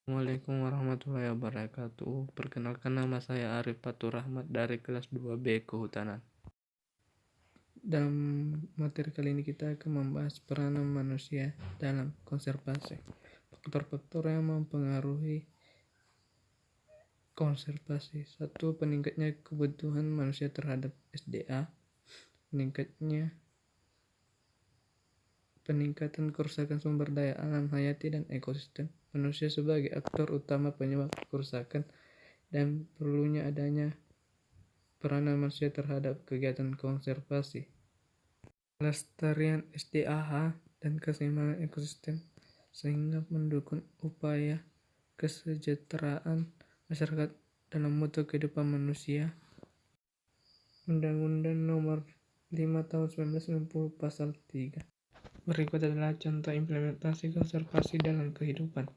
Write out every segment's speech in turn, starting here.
Assalamualaikum warahmatullahi wabarakatuh. Perkenalkan, nama saya Arif Fatur Rahmat dari kelas 2B Kehutanan. Dalam materi kali ini kita akan membahas peranan manusia dalam konservasi. Faktor-faktor yang mempengaruhi konservasi. 1. Peningkatnya kebutuhan manusia terhadap SDA. Peningkatan kerusakan sumber daya alam hayati dan ekosistem. Manusia sebagai aktor utama penyebab kerusakan dan perlunya adanya peranan manusia terhadap kegiatan konservasi. Pelestarian SDAH dan keseimbangan ekosistem sehingga mendukung upaya kesejahteraan masyarakat dalam mutu kehidupan manusia. Undang-Undang Nomor 5 Tahun 1990 Pasal 3. Berikut adalah contoh implementasi konservasi dalam kehidupan,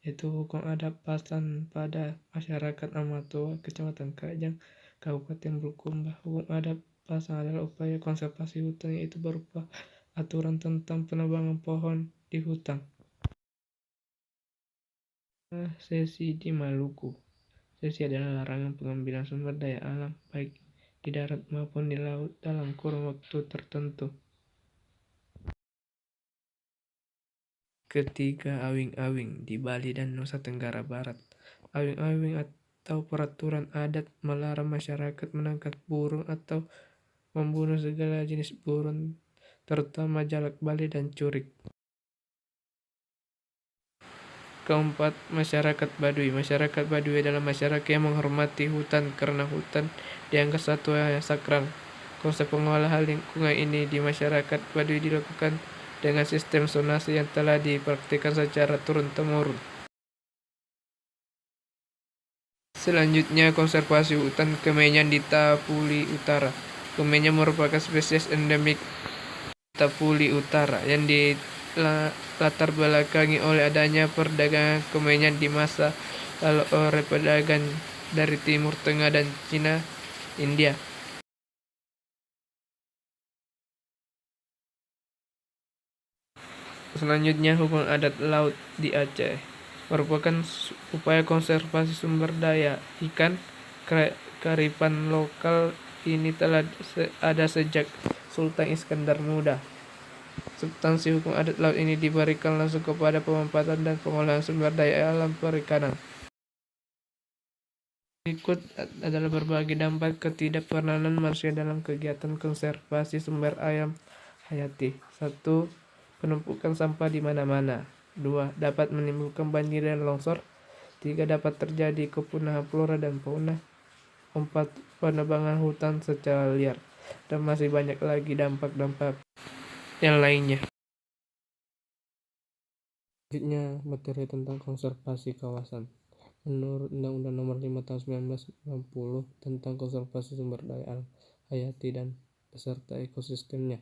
yaitu hukum adat pasan pada masyarakat Amatoa, Kecamatan Kajang, Kabupaten Bulukumba. Hukum adat pasan adalah upaya konservasi hutan, yaitu berupa aturan tentang penebangan pohon di hutan. Sesi di Maluku. Sesi adalah larangan pengambilan sumber daya alam baik di darat maupun di laut dalam kurun waktu tertentu. Ketiga, awing-awing di Bali dan Nusa Tenggara Barat. Awing-awing atau peraturan adat melarang masyarakat menangkap burung atau membunuh segala jenis burung, terutama jalak bali dan curik. Keempat, masyarakat Baduy. Masyarakat Baduy adalah masyarakat yang menghormati hutan karena hutan dianggap satu yang sakral. Konsep pengolahan lingkungan ini di masyarakat Baduy dilakukan dengan sistem zonasi yang telah dipraktikkan secara turun-temurun. Selanjutnya, konservasi hutan kemenyan di Tapuli Utara. Kemenyan merupakan spesies endemik Tapuli Utara yang dilatar belakangi oleh adanya perdagangan kemenyan di masa lalu oleh pedagang dari Timur Tengah dan Cina, India. Selanjutnya, hukum adat laut di Aceh merupakan upaya konservasi sumber daya ikan. Kearifan lokal ini telah ada sejak Sultan Iskandar Muda. Substansi hukum adat laut ini diberikan langsung kepada pemanfaatan dan pengolahan sumber daya alam perikanan. Berikut adalah berbagai dampak ketidakperanan manusia dalam kegiatan konservasi sumber ayam hayati. 1. Penumpukan sampah di mana-mana. 2. Dapat menimbulkan banjir dan longsor. 3. Dapat terjadi kepunahan flora dan fauna. 4. Penebangan hutan secara liar. Dan masih banyak lagi dampak-dampak yang lainnya. Selanjutnya, materi tentang konservasi kawasan. Menurut Undang-Undang Nomor 5 Tahun 1990 tentang konservasi sumber daya alam hayati dan beserta ekosistemnya,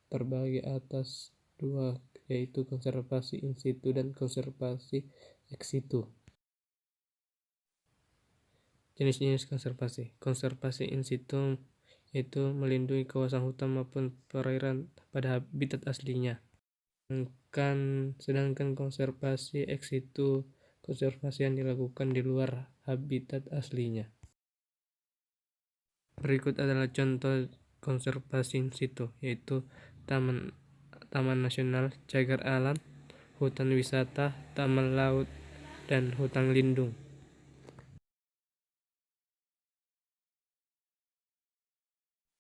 terbagi atas dua, yaitu konservasi in situ dan konservasi ex situ. Jenis-jenis konservasi. Konservasi in situ yaitu melindungi kawasan hutan maupun perairan pada habitat aslinya. Sedangkan konservasi ex situ konservasi yang dilakukan di luar habitat aslinya. Berikut adalah contoh konservasi in situ, yaitu taman nasional, cagar alam, hutan wisata, taman laut, dan hutan lindung.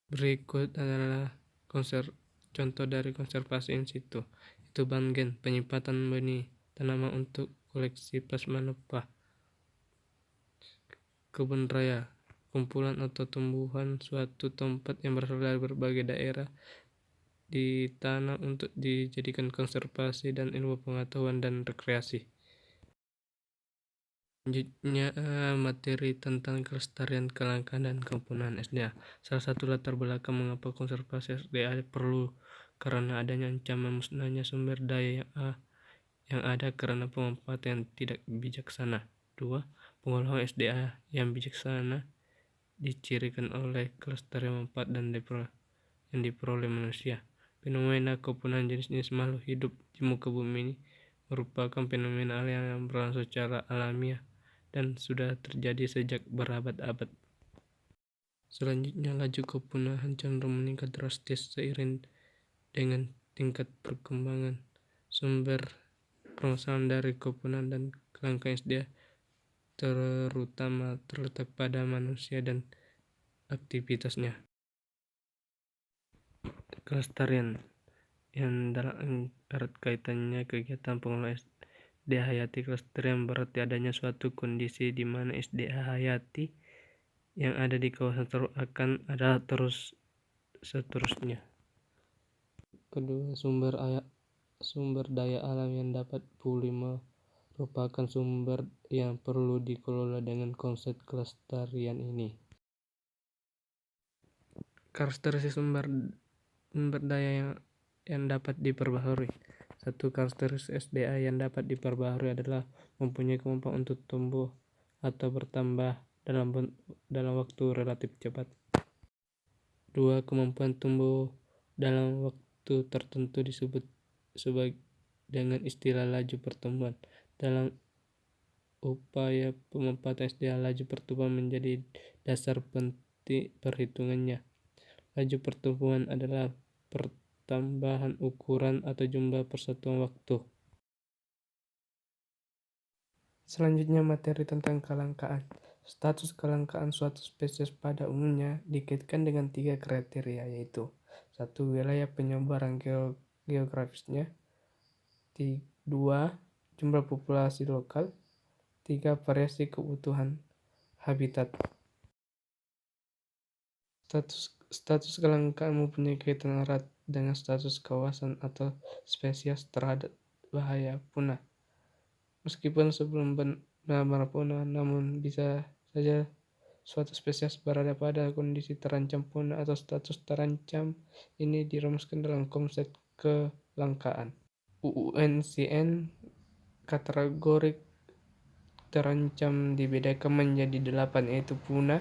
Berikut adalah contoh dari konservasi in situ, yaitu Bangen, penyimpanan benih tanaman untuk koleksi plasma nopah. Kebun raya, kumpulan atau tumbuhan suatu tempat yang berasal dari berbagai daerah ditanam untuk dijadikan konservasi dan ilmu pengetahuan dan rekreasi. Selanjutnya, materi tentang kelestarian, kelangkaan, dan kepunahan SDA. Salah satu latar belakang mengapa konservasi SDA perlu karena adanya ancaman musnahnya sumber daya yang ada karena pemanfaatan yang tidak bijaksana. 2. Pengolahan SDA yang bijaksana dicirikan oleh kelestarian manfaat dan yang diperoleh manusia. Fenomena kepunahan jenis-jenis makhluk hidup di muka bumi ini merupakan fenomena alam yang berlangsung secara alamiah dan sudah terjadi sejak berabad-abad. Selanjutnya, laju kepunahan cenderung meningkat drastis seiring dengan tingkat perkembangan sumber permasalahan dari kepunahan dan kelangkaan SDA, terutama terletak pada manusia dan aktivitasnya. Kelestarian yang dalam erat kaitannya kegiatan pengelolaan SDA hayati. Kelestarian berarti adanya suatu kondisi di mana SDA hayati yang ada di kawasan tersebut akan ada seterusnya. Kedua, sumber daya alam yang dapat pulih merupakan sumber yang perlu dikelola dengan konsep kelestarian ini. Karakteristik sumber daya yang dapat diperbaharui. Satu, karakteristik SDA yang dapat diperbaharui adalah mempunyai kemampuan untuk tumbuh atau bertambah dalam waktu relatif cepat. Dua, kemampuan tumbuh dalam waktu tertentu disebut dengan istilah laju pertumbuhan. Dalam upaya pemanfaatan SDA, laju pertumbuhan menjadi dasar penting perhitungannya. Laju pertumbuhan adalah pertambahan ukuran atau jumlah persatuan waktu. Selanjutnya, materi tentang kelangkaan. Status kelangkaan suatu spesies pada umumnya dikaitkan dengan 3 kriteria, yaitu 1. Wilayah penyebaran geografisnya, 2. Jumlah populasi lokal, 3. Variasi kebutuhan habitat. Status kelangkaan mempunyai kaitan erat dengan status kawasan atau spesies terhadap bahaya punah. Meskipun sebelum benar-benar punah, namun bisa saja suatu spesies berada pada kondisi terancam punah atau status terancam. Ini dirumuskan dalam konsep kelangkaan. UUNCN kategori terancam dibedakan menjadi 8, yaitu punah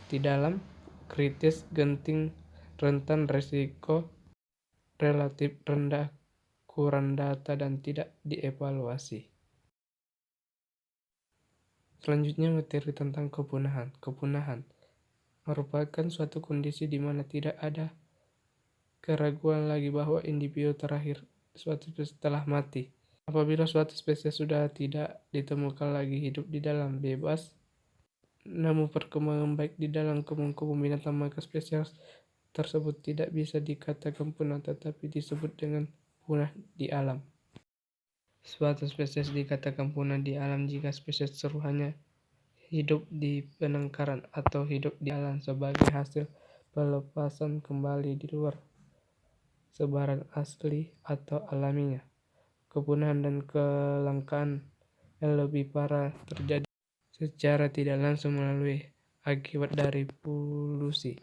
di dalam, kritis, genting, rentan, risiko relatif rendah, kurang data, dan tidak dievaluasi. Selanjutnya, materi tentang kepunahan. Kepunahan merupakan suatu kondisi di mana tidak ada keraguan lagi bahwa individu terakhir suatu spesies telah mati. Apabila suatu spesies sudah tidak ditemukan lagi hidup di dalam bebas, namun perkembangan baik di dalam kebun binatang, maka spesies tersebut tidak bisa dikatakan punah, tetapi disebut dengan punah di alam. Suatu spesies dikatakan punah di alam jika spesies seruhannya hidup di penangkaran atau hidup di alam sebagai hasil pelepasan kembali di luar sebaran asli atau alaminya. Kepunahan dan kelangkaan yang lebih parah terjadi secara tidak langsung melalui akibat dari polusi,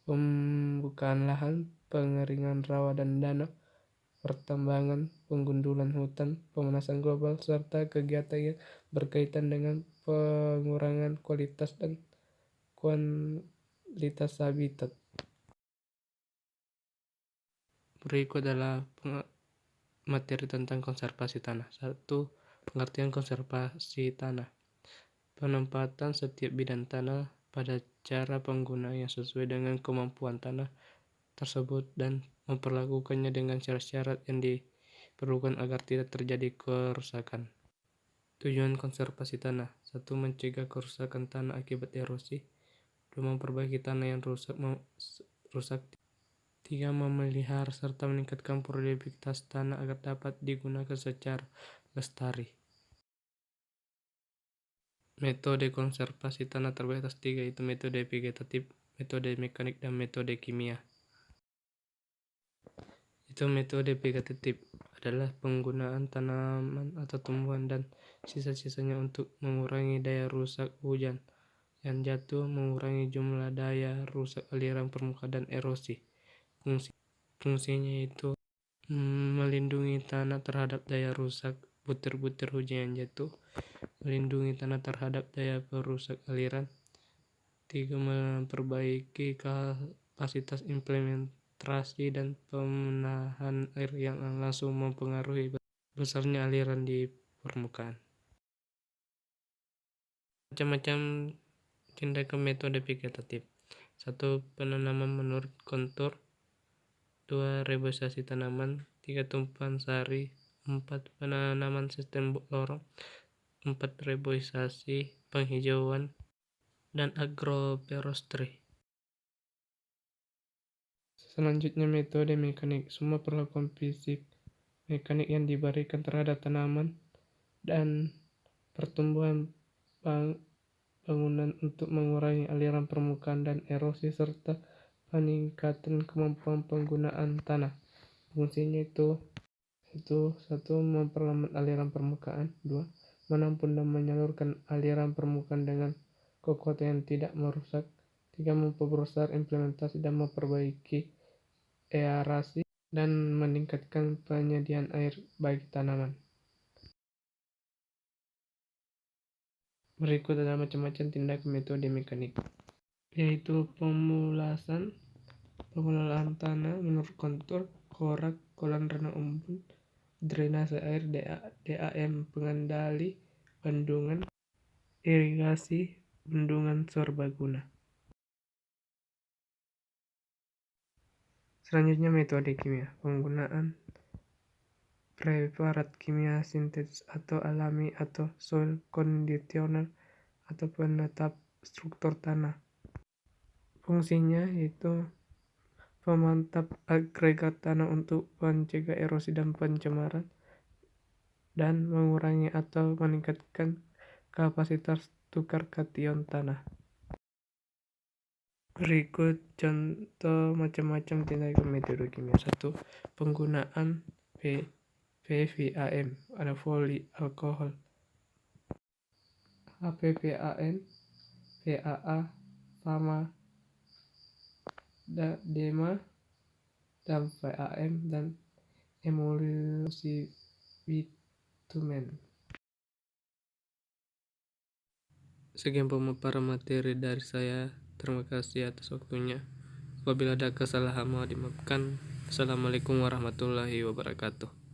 pembukaan lahan, pengeringan rawa dan danau, pertambangan, penggundulan hutan, pemanasan global, serta kegiatan yang berkaitan dengan pengurangan kualitas dan kuantitas habitat. Berikut adalah materi tentang konservasi tanah. 1. Pengertian konservasi tanah. Penempatan setiap bidang tanah pada cara penggunaan yang sesuai dengan kemampuan tanah tersebut dan memperlakukannya dengan syarat-syarat yang diperlukan agar tidak terjadi kerusakan. Tujuan konservasi tanah. 1. Mencegah kerusakan tanah akibat erosi. 2. Memperbaiki tanah yang rusak. 3. Memelihara serta meningkatkan produktivitas tanah agar dapat digunakan secara lestari. Metode konservasi tanah terbatas 3, yaitu metode vegetatif, metode mekanik, dan metode kimia. Metode vegetatif adalah penggunaan tanaman atau tumbuhan dan sisa-sisanya untuk mengurangi daya rusak hujan yang jatuh, mengurangi jumlah daya rusak aliran permukaan, dan erosi. Fungsinya yaitu melindungi tanah terhadap daya rusak butir-butir hujan yang jatuh, melindungi tanah terhadap daya perusak aliran. 3. Memperbaiki kapasitas filtrasi, dan pemenahan air yang langsung mempengaruhi besarnya aliran di permukaan. Macam-macam tindakan metode vegetatif. 1. Penanaman menurut kontur. 2. Reboisasi tanaman. 3. Tumpahan sari. 4. Penanaman sistem lorong. 4. Reboisasi, penghijauan, dan agroforestry. Selanjutnya, metode mekanik. Semua perlakuan fisik mekanik yang diberikan terhadap tanaman dan pertumbuhan bangunan untuk mengurangi aliran permukaan dan erosi serta peningkatan kemampuan penggunaan tanah. Fungsinya itu 1. Memperlambat aliran permukaan. 2. Menampung dan menyalurkan aliran permukaan dengan kekuatan yang tidak merusak. 3. Memperbesar implementasi dan memperbaiki aerasi dan meningkatkan penyediaan air bagi tanaman. Berikut ada macam-macam tindakan metode mekanik, yaitu pemulasan, pengelolaan tanah menurut kontur, korak, kolam renang umum, drainase air, DAM, pengendali bendungan, irigasi, bendungan serbaguna. Selanjutnya, metode kimia. Penggunaan preparat kimia sintetis atau alami atau soil conditioner atau penetap struktur tanah. Fungsinya yaitu memantap agregat tanah untuk mencegah erosi dan pencemaran, dan mengurangi atau meningkatkan kapasitas tukar kation tanah. Berikut contoh macam-macam tindakan metode kimia. 1. Penggunaan PVAM, ada foli alkohol, HPPAN, PAA, FAMA, DEMA, dan VAM, dan emulsi bitumen. Sekian pemaparan materi dari saya. Terima kasih atas waktunya. Apabila ada kesalahan mohon dimaafkan. Assalamualaikum warahmatullahi wabarakatuh.